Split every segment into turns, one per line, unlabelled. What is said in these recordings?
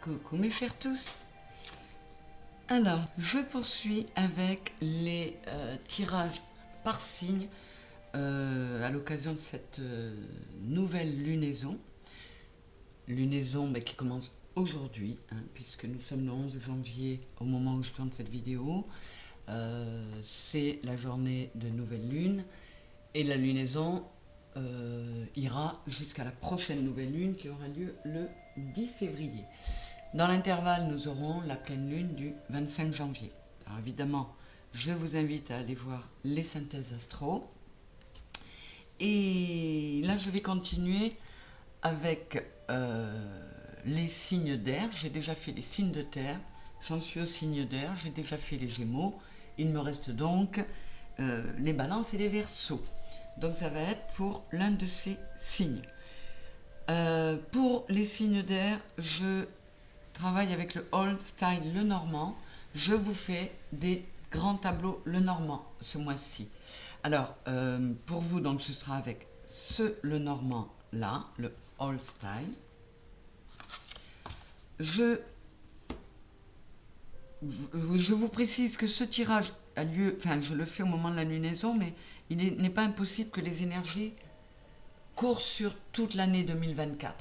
Coucou mes chers tous. Alors, je poursuis avec les tirages par signe à l'occasion de cette nouvelle lunaison. Lunaison qui commence aujourd'hui, puisque nous sommes le 11 janvier au moment où je tourne cette vidéo. C'est la journée de nouvelle lune et la lunaison ira jusqu'à la prochaine nouvelle lune qui aura lieu le 10 février. Dans l'intervalle, nous aurons la pleine lune du 25 janvier. Alors évidemment, je vous invite à aller voir les synthèses astro. Et là, je vais continuer avec les signes d'air. J'ai déjà fait les signes de terre. J'en suis au signe d'air. J'ai déjà fait les Gémeaux. Il me reste donc les Balances et les Verseaux. Donc ça va être pour l'un de ces signes. Pour les signes d'air, je travaille avec le Old Style le Normand. Je vous fais des grands tableaux le Normand ce mois-ci. Alors, pour vous, donc, ce sera avec ce le Normand là, le Old Style. Je vous précise que ce tirage a lieu, enfin, je le fais au moment de la lunaison, mais il n'est pas impossible que les énergies courent sur toute l'année 2024.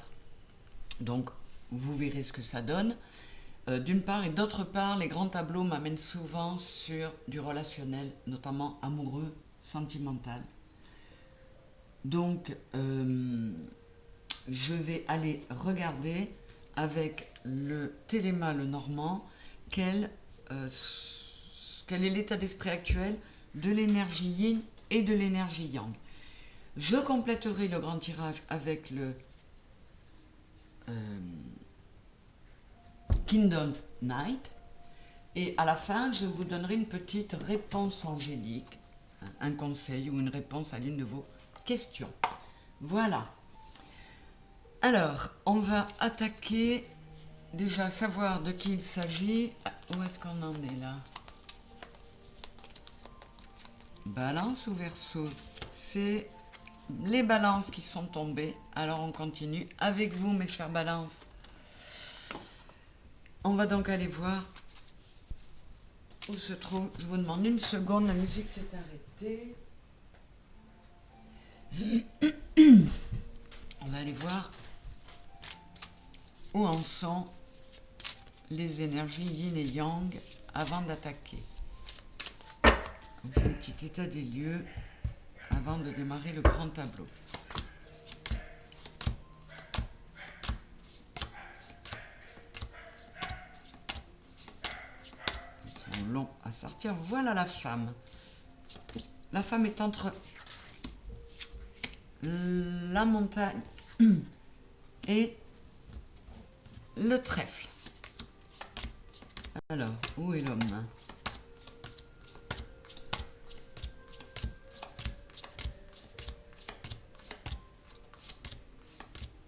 Donc, vous verrez ce que ça donne, d'une part, et d'autre part, les grands tableaux m'amènent souvent sur du relationnel, notamment amoureux, sentimental. Donc, je vais aller regarder avec le Téléma le Normand quel est l'état d'esprit actuel de l'énergie yin et de l'énergie yang. Je compléterai le grand tirage avec le Kingdom's Night, et à la fin je vous donnerai une petite réponse angélique, un conseil ou une réponse à l'une de vos questions. Voilà. Alors on va attaquer, déjà savoir de qui il s'agit. Où est-ce qu'on en est là? Balance ou Verseau? C'est les balances qui sont tombées. Alors on continue avec vous mes chers balances. On va donc aller voir où se trouve. Je vous demande une seconde, la musique s'est arrêtée. On va aller voir où en sont les énergies yin et yang avant d'attaquer. On fait un petit état des lieux avant de démarrer le grand tableau. Long à sortir. Voilà la femme. La femme est entre la montagne et le trèfle. Alors, où est l'homme?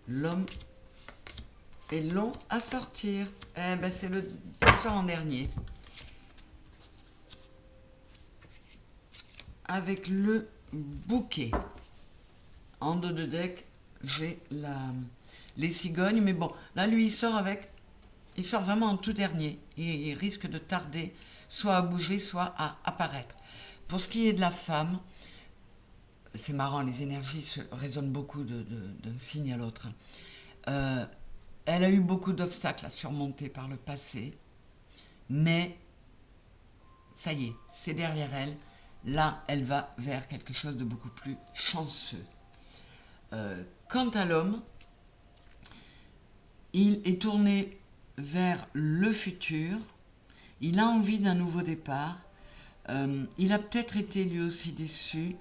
L'homme est long à sortir. Eh ben, c'est le sort en dernier. Avec le bouquet. En dos de deck, j'ai les cigognes. Mais bon, là, lui, il sort vraiment en tout dernier. Il risque de tarder, soit à bouger, soit à apparaître. Pour ce qui est de la femme, c'est marrant, les énergies résonnent beaucoup d'un signe à l'autre. Elle a eu beaucoup d'obstacles à surmonter par le passé. Mais, ça y est, c'est derrière elle. Là, elle va vers quelque chose de beaucoup plus chanceux. Quant à l'homme, il est tourné vers le futur. Il a envie d'un nouveau départ. Il a peut-être été lui aussi déçu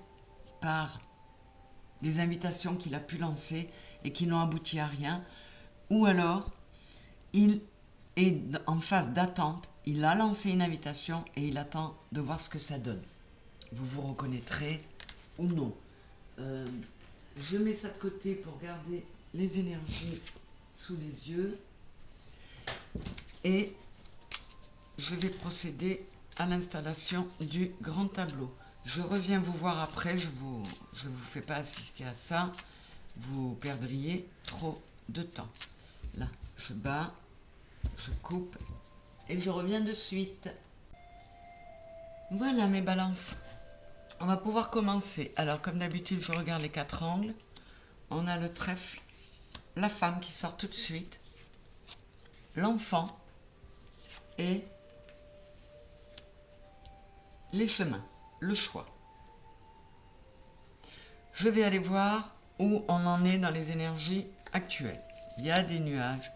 par des invitations qu'il a pu lancer et qui n'ont abouti à rien. Ou alors, il est en phase d'attente. Il a lancé une invitation et il attend de voir ce que ça donne. Vous vous reconnaîtrez ou non. Je mets ça de côté pour garder les énergies sous les yeux. Et je vais procéder à l'installation du grand tableau. Je reviens vous voir après. Je vous fais pas assister à ça. Vous perdriez trop de temps. Là, je bats. je coupe et je reviens de suite. Voilà mes balances. On va pouvoir commencer. Alors comme d'habitude, je regarde les 4 angles. On a le trèfle, la femme qui sort tout de suite, l'enfant et les chemins, le choix. Je vais aller voir où on en est dans les énergies actuelles. Il y a des nuages,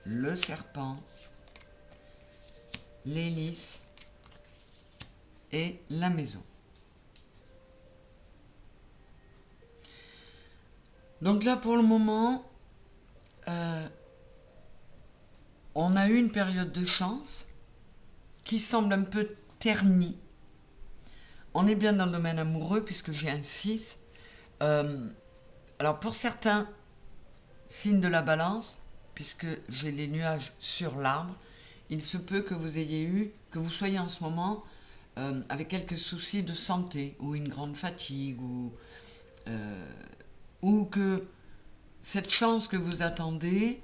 le serpent, l'hélice et la maison. Donc là, pour le moment, on a eu une période de chance qui semble un peu ternie. On est bien dans le domaine amoureux puisque j'ai un 6. Alors pour certains signes de la balance, puisque j'ai les nuages sur l'arbre, il se peut que vous soyez en ce moment avec quelques soucis de santé ou une grande fatigue ou que cette chance que vous attendez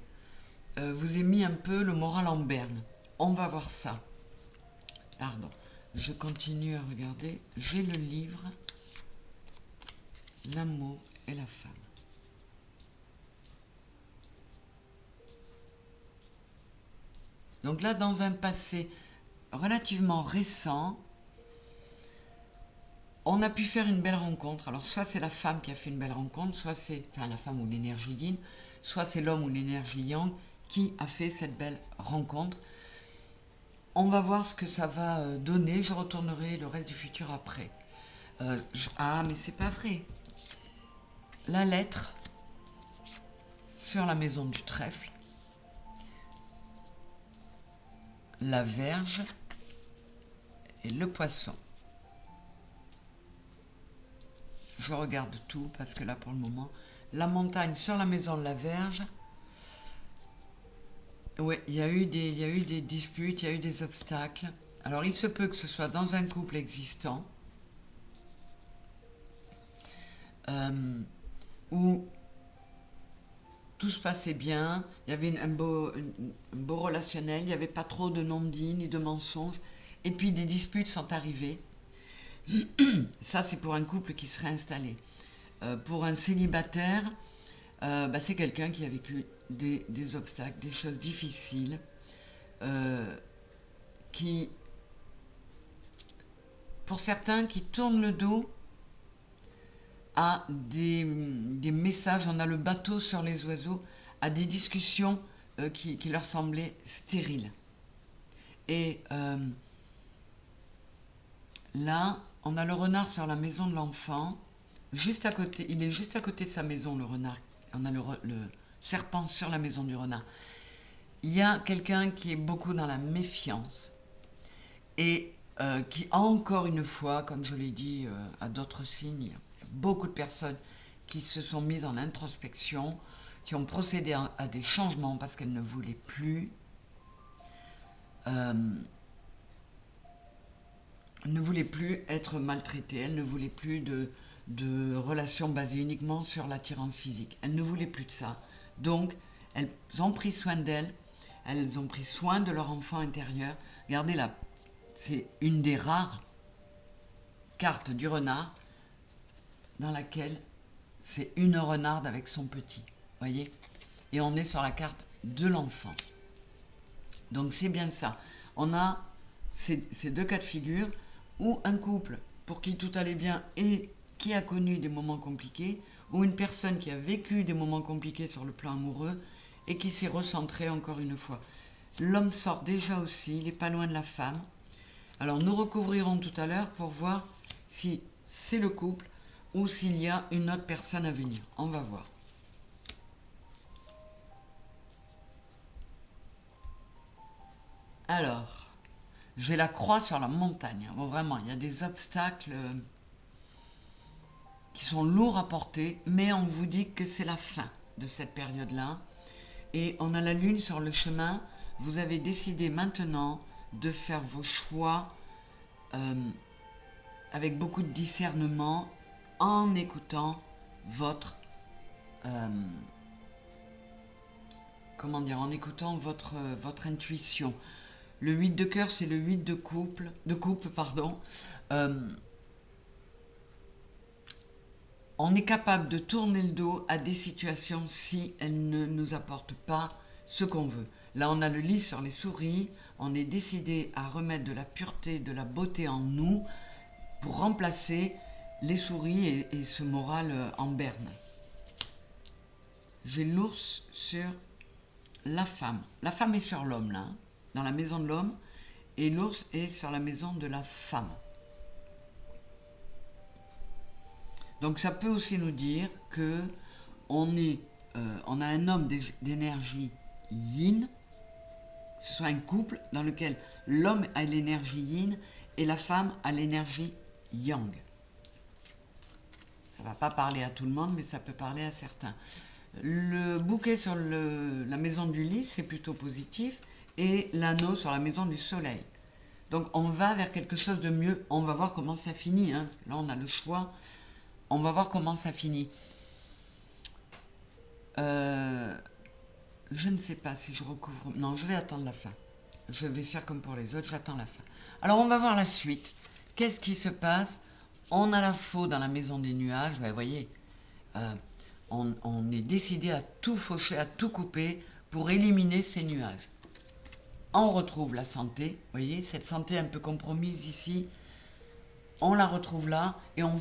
vous ait mis un peu le moral en berne. On va voir ça. Pardon, je continue à regarder. J'ai le livre L'amour et la femme. Donc là, dans un passé relativement récent, on a pu faire une belle rencontre. Alors soit c'est la femme qui a fait une belle rencontre, soit c'est la femme ou l'énergie yin, soit c'est l'homme ou l'énergie yang qui a fait cette belle rencontre. On va voir ce que ça va donner. Je retournerai le reste du futur après. Mais c'est pas vrai. La lettre sur la maison du trèfle, la Vierge et le poisson. Je regarde tout parce que là pour le moment, la montagne sur la maison de la Vierge. Oui, il y a eu des disputes, il y a eu des obstacles. Alors il se peut que ce soit dans un couple existant où tout se passait bien, il y avait un beau relationnel, il n'y avait pas trop de non-dits ni de mensonges, et puis des disputes sont arrivées. Ça, c'est pour un couple qui serait installé. Pour un célibataire, c'est quelqu'un qui a vécu des obstacles, des choses difficiles, pour certains, qui tournent le dos à des messages, on a le bateau sur les oiseaux, à des discussions qui leur semblaient stériles. Et là, on a le renard sur la maison de l'enfant, juste à côté, il est juste à côté de sa maison, le renard. On a le serpent sur la maison du renard. Il y a quelqu'un qui est beaucoup dans la méfiance et qui, encore une fois, comme je l'ai dit à d'autres signes, il y a beaucoup de personnes qui se sont mises en introspection, qui ont procédé à des changements parce qu'elles ne voulaient plus être maltraitées, elles ne voulaient plus de relations basées uniquement sur l'attirance physique. Elles ne voulaient plus de ça. Donc, elles ont pris soin d'elles, elles ont pris soin de leur enfant intérieur. Regardez là, c'est une des rares cartes du renard dans laquelle c'est une renarde avec son petit, voyez. Et on est sur la carte de l'enfant. Donc c'est bien ça. On a ces deux cas de figure où un couple pour qui tout allait bien et qui a connu des moments compliqués, ou une personne qui a vécu des moments compliqués sur le plan amoureux et qui s'est recentrée encore une fois. L'homme sort déjà aussi, il n'est pas loin de la femme. Alors nous recouvrirons tout à l'heure pour voir si c'est le couple ou s'il y a une autre personne à venir. On va voir. Alors, j'ai la croix sur la montagne. Bon, vraiment, il y a des obstacles qui sont lourds à porter, mais on vous dit que c'est la fin de cette période-là. Et on a la lune sur le chemin. Vous avez décidé maintenant de faire vos choix avec beaucoup de discernement, en écoutant votre comment dire, en écoutant votre intuition. Le 8 de cœur, c'est le 8 de coupe, pardon. On est capable de tourner le dos à des situations si elles ne nous apportent pas ce qu'on veut. Là, on a le lys sur les souris, on est décidé à remettre de la pureté, de la beauté en nous pour remplacer les souris et ce moral en berne. J'ai l'ours sur la femme. La femme est sur l'homme, là, hein, dans la maison de l'homme, et l'ours est sur la maison de la femme. Donc ça peut aussi nous dire que on a un homme d'énergie yin, que ce soit un couple dans lequel l'homme a l'énergie yin et la femme a l'énergie yang. Ça ne va pas parler à tout le monde, mais ça peut parler à certains. Le bouquet sur la maison du lys, c'est plutôt positif, et l'anneau sur la maison du soleil. Donc on va vers quelque chose de mieux. On va voir comment ça finit, hein. Là, on a le choix. On va voir comment ça finit. Je ne sais pas si je recouvre... Non, je vais attendre la fin. Je vais faire comme pour les autres, j'attends la fin. Alors, on va voir la suite. Qu'est-ce qui se passe? On a la faux dans la maison des nuages. Vous voyez, on est décidé à tout faucher, à tout couper pour éliminer ces nuages. On retrouve la santé. Vous voyez, cette santé un peu compromise ici. On la retrouve là et on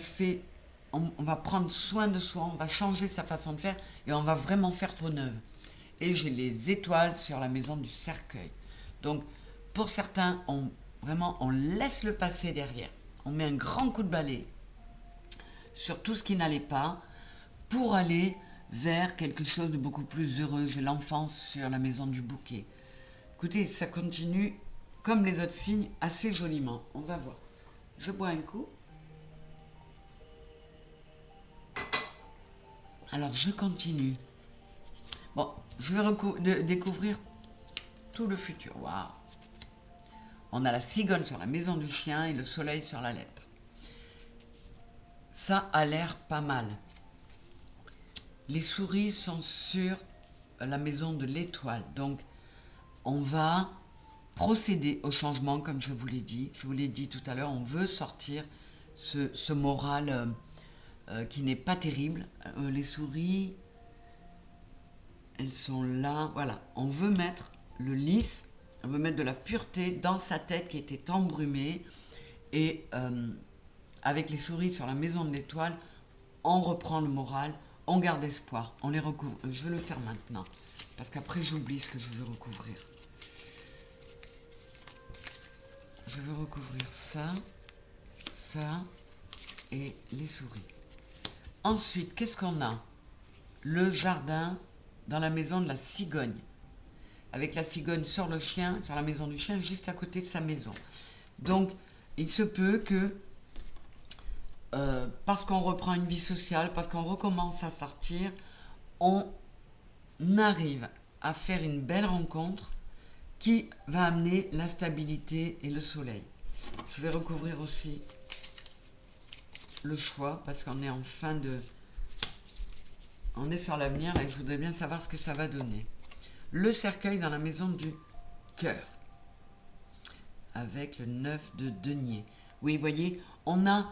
va prendre soin de soi, on va changer sa façon de faire et on va vraiment faire peau neuve. Et j'ai les étoiles sur la maison du cercueil. Donc, pour certains, on laisse le passé derrière. On met un grand coup de balai sur tout ce qui n'allait pas pour aller vers quelque chose de beaucoup plus heureux. J'ai l'enfance sur la maison du bouquet. Écoutez, ça continue comme les autres signes assez joliment. On va voir. Je bois un coup. Alors, je continue. Bon, je vais découvrir tout le futur. Waouh! On a la cigogne sur la maison du chien et le soleil sur la lettre. Ça a l'air pas mal. Les souris sont sur la maison de l'étoile. Donc, on va procéder au changement, comme je vous l'ai dit. Je vous l'ai dit tout à l'heure, on veut sortir ce moral... qui n'est pas terrible. Les souris, elles sont là. Voilà, on veut mettre le lys, on veut mettre de la pureté dans sa tête qui était embrumée. Et avec les souris sur la maison de l'étoile, on reprend le moral, on garde espoir, on les recouvre. Je vais le faire maintenant, parce qu'après j'oublie ce que je veux recouvrir. Je veux recouvrir ça, ça et les souris. Ensuite, qu'est-ce qu'on a? Le jardin dans la maison de la cigogne. Avec la cigogne sur le chien, sur la maison du chien, juste à côté de sa maison. Donc, il se peut que, parce qu'on reprend une vie sociale, parce qu'on recommence à sortir, on arrive à faire une belle rencontre qui va amener la stabilité et le soleil. Je vais recouvrir aussi le choix parce qu'on est en fin de... On est sur l'avenir et je voudrais bien savoir ce que ça va donner. Le cercueil dans la maison du cœur. Avec le 9 de denier. Oui, vous voyez, on a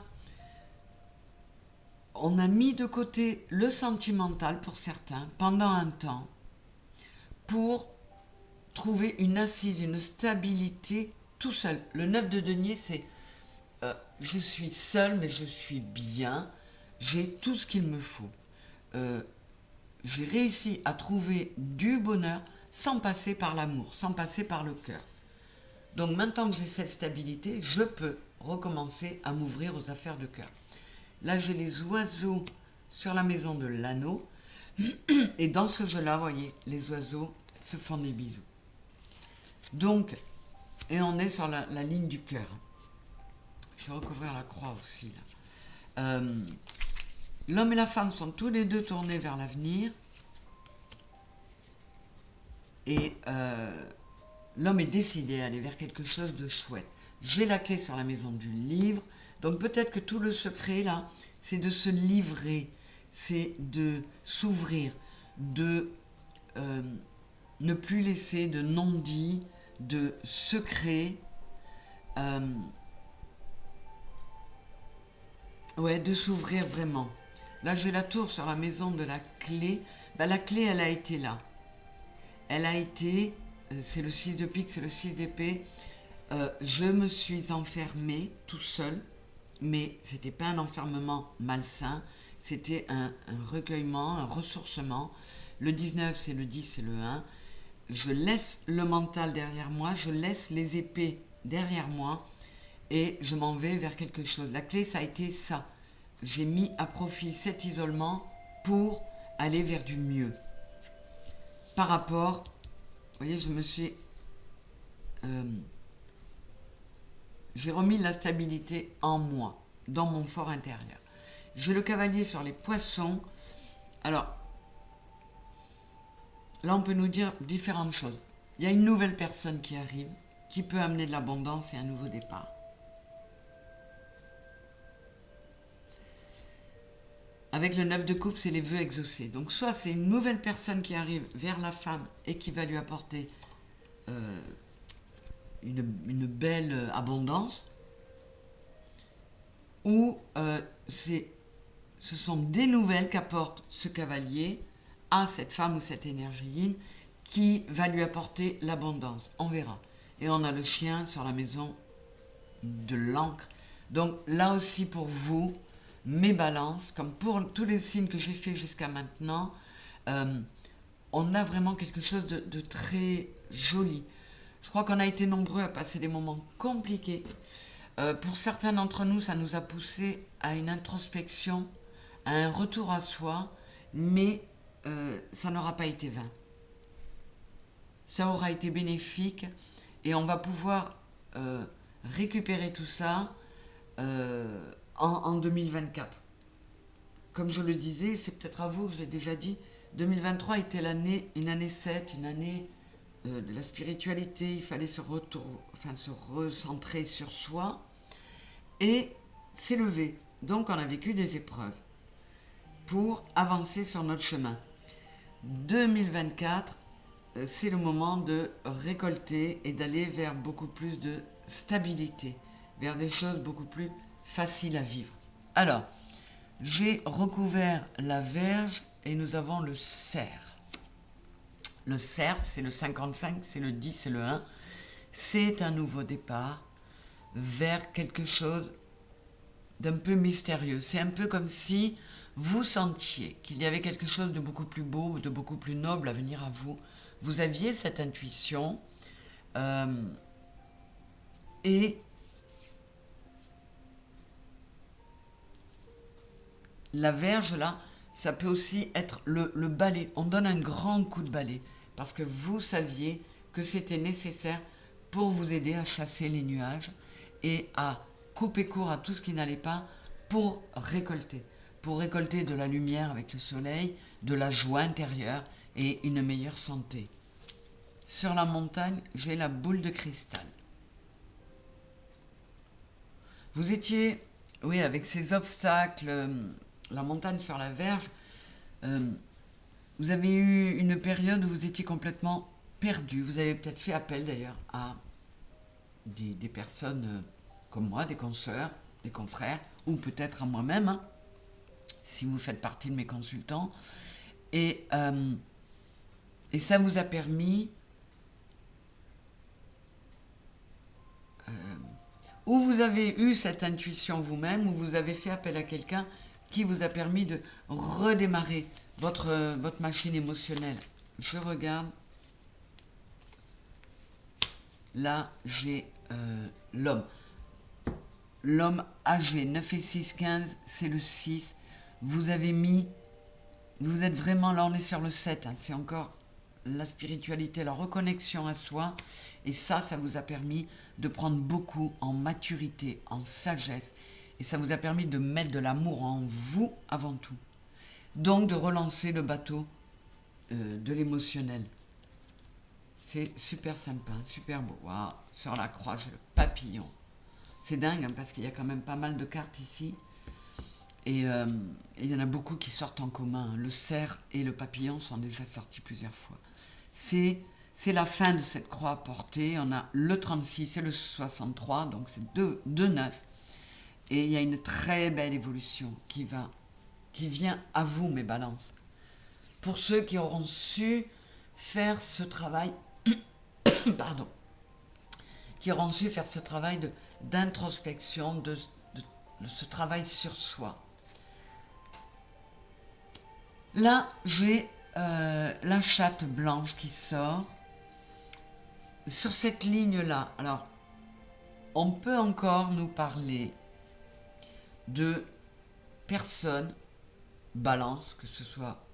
mis de côté le sentimental pour certains pendant un temps pour trouver une assise, une stabilité tout seul. Le 9 de denier, c'est je suis seul, mais je suis bien. J'ai tout ce qu'il me faut. J'ai réussi à trouver du bonheur sans passer par l'amour, sans passer par le cœur. Donc maintenant que j'ai cette stabilité, je peux recommencer à m'ouvrir aux affaires de cœur. Là, j'ai les oiseaux sur la maison de l'anneau. Et dans ce jeu-là, vous voyez, les oiseaux se font des bisous. Donc, et on est sur la ligne du cœur. Je vais recouvrir la croix aussi, là. L'homme et la femme sont tous les deux tournés vers l'avenir. Et l'homme est décidé à aller vers quelque chose de chouette. J'ai la clé sur la maison du livre. Donc peut-être que tout le secret, là, c'est de se livrer. C'est de s'ouvrir. De ne plus laisser de non-dits, de secrets, ouais, de s'ouvrir vraiment. Là, j'ai la tour sur la maison de la clé. Ben, la clé, elle a été là. Elle a été, c'est le 6 de pique, c'est le 6 d'épée. Je me suis enfermée tout seul, mais c'était pas un enfermement malsain, c'était un recueillement, un ressourcement. Le 19, c'est le 10, c'est le 1. Je laisse le mental derrière moi, je laisse les épées derrière moi et je m'en vais vers quelque chose. La clé, ça a été ça. J'ai mis à profit cet isolement pour aller vers du mieux. Par rapport, vous voyez, je me suis... j'ai remis la stabilité en moi, dans mon fort intérieur. J'ai le cavalier sur les poissons. Alors, là, on peut nous dire différentes choses. Il y a une nouvelle personne qui arrive, qui peut amener de l'abondance et un nouveau départ. Avec le 9 de coupe, c'est les vœux exaucés. Donc, soit c'est une nouvelle personne qui arrive vers la femme et qui va lui apporter une belle abondance, ou ce sont des nouvelles qu'apporte ce cavalier à cette femme ou cette énergie yin qui va lui apporter l'abondance. On verra. Et on a le chien sur la maison de l'encre. Donc là aussi pour vous, mes balances, comme pour tous les signes que j'ai fait jusqu'à maintenant, on a vraiment quelque chose de très joli. Je crois qu'on a été nombreux à passer des moments compliqués. Pour certains d'entre nous, ça nous a poussé à une introspection, à un retour à soi, mais ça n'aura pas été vain. Ça aura été bénéfique et on va pouvoir récupérer tout ça en 2024. Comme je le disais, c'est peut-être à vous, je l'ai déjà dit, 2023 était une année 7, une année de la spiritualité, il fallait se recentrer sur soi et s'élever. Donc on a vécu des épreuves pour avancer sur notre chemin. 2024, c'est le moment de récolter et d'aller vers beaucoup plus de stabilité, vers des choses beaucoup plus faciles à vivre. Alors, j'ai recouvert la Vierge et nous avons le cerf. Le cerf, c'est le 55, c'est le 10, c'est le 1. C'est un nouveau départ vers quelque chose d'un peu mystérieux. C'est un peu comme si vous sentiez qu'il y avait quelque chose de beaucoup plus beau, de beaucoup plus noble à venir à vous. Vous aviez cette intuition et la Vierge, là, ça peut aussi être le balai. On donne un grand coup de balai parce que vous saviez que c'était nécessaire pour vous aider à chasser les nuages et à couper court à tout ce qui n'allait pas pour récolter de la lumière avec le soleil, de la joie intérieure et une meilleure santé. Sur la montagne, j'ai la boule de cristal. Vous étiez, oui, avec ces obstacles, la montagne sur la Vierge, vous avez eu une période où vous étiez complètement perdu. Vous avez peut-être fait appel d'ailleurs à des personnes comme moi, des consoeurs, des confrères, ou peut-être à moi-même, hein, si vous faites partie de mes consultants. Et ça vous a permis, ou vous avez eu cette intuition vous-même, ou vous avez fait appel à quelqu'un qui vous a permis de redémarrer votre machine émotionnelle. Je regarde. Là, j'ai l'homme. L'homme âgé, 9 et 6, 15, c'est le 6. Vous avez mis, vous êtes vraiment, là on est sur le 7, hein, c'est encore la spiritualité, la reconnexion à soi. Et ça vous a permis de prendre beaucoup en maturité, en sagesse. Et ça vous a permis de mettre de l'amour en vous avant tout. Donc de relancer le bateau de l'émotionnel. C'est super sympa, super beau. Waouh, sur la croix, j'ai le papillon. C'est dingue hein, parce qu'il y a quand même pas mal de cartes ici. Et il y en a beaucoup qui sortent en commun. Le cerf et le papillon sont déjà sortis plusieurs fois. C'est c'est la fin de cette croix portée. On a le 36 et le 63, donc c'est deux neufs. Et il y a une très belle évolution qui vient à vous, mes balances. Pour ceux qui auront su faire ce travail, pardon, qui auront su faire ce travail d'introspection, de ce travail sur soi. Là, j'ai la chatte blanche qui sort. Sur cette ligne-là, alors, on peut encore nous parler de personnes, balance, que ce soit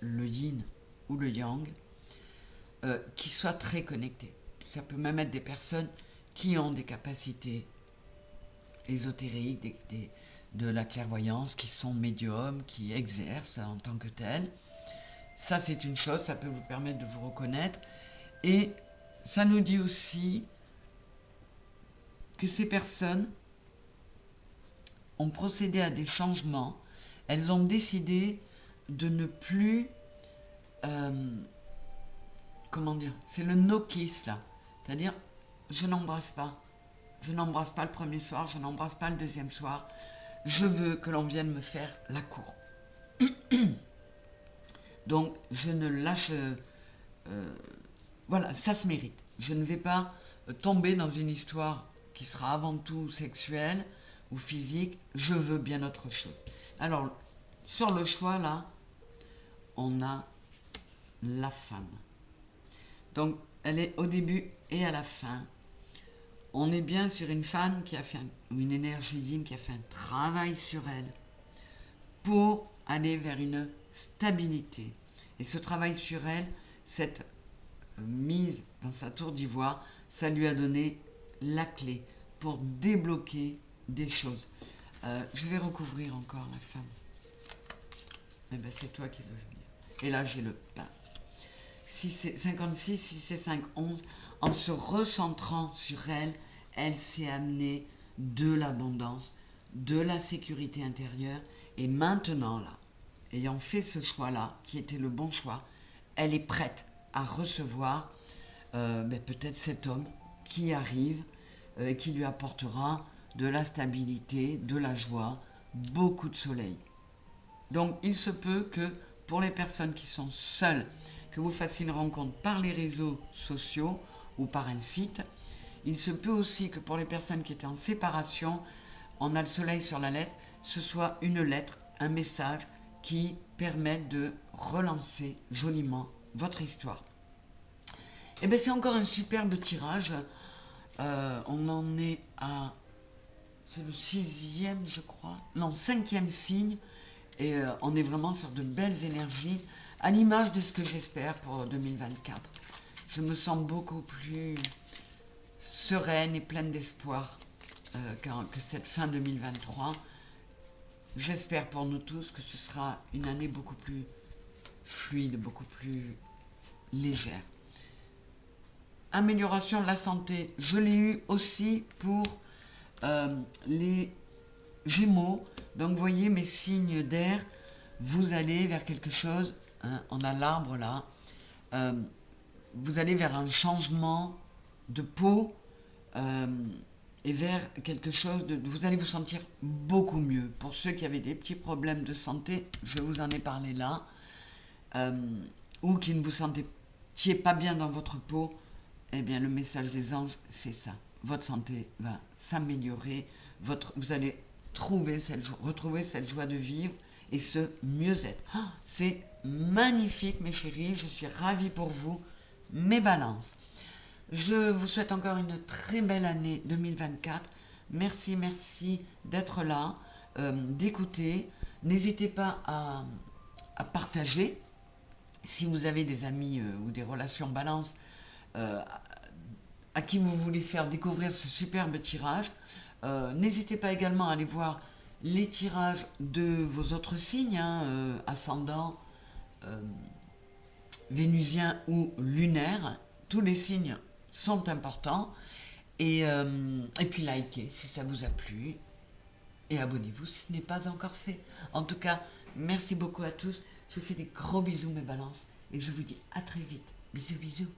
le yin ou le yang, qui soient très connectées. Ça peut même être des personnes qui ont des capacités ésotériques, de la clairvoyance, qui sont médiums, qui exercent en tant que tels. Ça, c'est une chose, ça peut vous permettre de vous reconnaître. Et ça nous dit aussi que ces personnes ont procédé à des changements. Elles ont décidé de ne plus... comment dire, c'est le no-kiss là. C'est-à-dire, je n'embrasse pas. Je n'embrasse pas le premier soir, je n'embrasse pas le deuxième soir. Je veux que l'on vienne me faire la cour. Donc, je ne lâche... voilà, ça se mérite. Je ne vais pas tomber dans une histoire qui sera avant tout sexuelle ou physique. Je veux bien autre chose. Alors, sur le choix, là, on a la femme. Donc, elle est au début et à la fin. On est bien sur une femme qui a fait, ou une énergie yin qui a fait un travail sur elle pour aller vers une stabilité. Et ce travail sur elle, cette mise dans sa tour d'ivoire, ça lui a donné la clé pour débloquer des choses. Je vais recouvrir encore la femme. Eh bien, c'est toi qui veux venir. Et là, j'ai le pain. Si c'est 56, si c'est 5, 11, en se recentrant sur elle, elle s'est amenée de l'abondance, de la sécurité intérieure. Et maintenant, là, ayant fait ce choix-là, qui était le bon choix, elle est prête à recevoir peut-être cet homme qui arrive, qui lui apportera de la stabilité, de la joie, beaucoup de soleil. Donc, il se peut que pour les personnes qui sont seules, que vous fassiez une rencontre par les réseaux sociaux ou par un site. Il se peut aussi que pour les personnes qui étaient en séparation, on a le soleil sur la lettre, ce soit une lettre, un message qui permette de relancer joliment votre histoire. Et bien c'est encore un superbe tirage. On en est à... c'est le 6e, je crois. Non, 5e signe. Et on est vraiment sur de belles énergies, à l'image de ce que j'espère pour 2024. Je me sens beaucoup plus sereine et pleine d'espoir que cette fin 2023. J'espère pour nous tous que ce sera une année beaucoup plus fluide, beaucoup plus légère. Amélioration de la santé, je l'ai eu aussi pour les Gémeaux. Donc, vous voyez mes signes d'air, vous allez vers quelque chose, hein, on a l'arbre là, vous allez vers un changement de peau et vers quelque chose de... Vous allez vous sentir beaucoup mieux. Pour ceux qui avaient des petits problèmes de santé, je vous en ai parlé là, ou qui ne vous sentiez pas bien dans votre peau, eh bien le message des anges, c'est ça. Votre santé va s'améliorer, vous allez retrouver cette joie de vivre et ce mieux-être. Oh, c'est magnifique mes chéris, je suis ravie pour vous, mes balances. Je vous souhaite encore une très belle année 2024. Merci d'être là, d'écouter. N'hésitez pas à partager. Si vous avez des amis ou des relations balance à qui vous voulez faire découvrir ce superbe tirage, n'hésitez pas également à aller voir les tirages de vos autres signes, ascendant, vénusien ou lunaire. Tous les signes sont importants. Et puis likez si ça vous a plu. Et abonnez-vous si ce n'est pas encore fait. En tout cas, merci beaucoup à tous. Je vous fais des gros bisous mes balances. Et je vous dis à très vite. Bisous.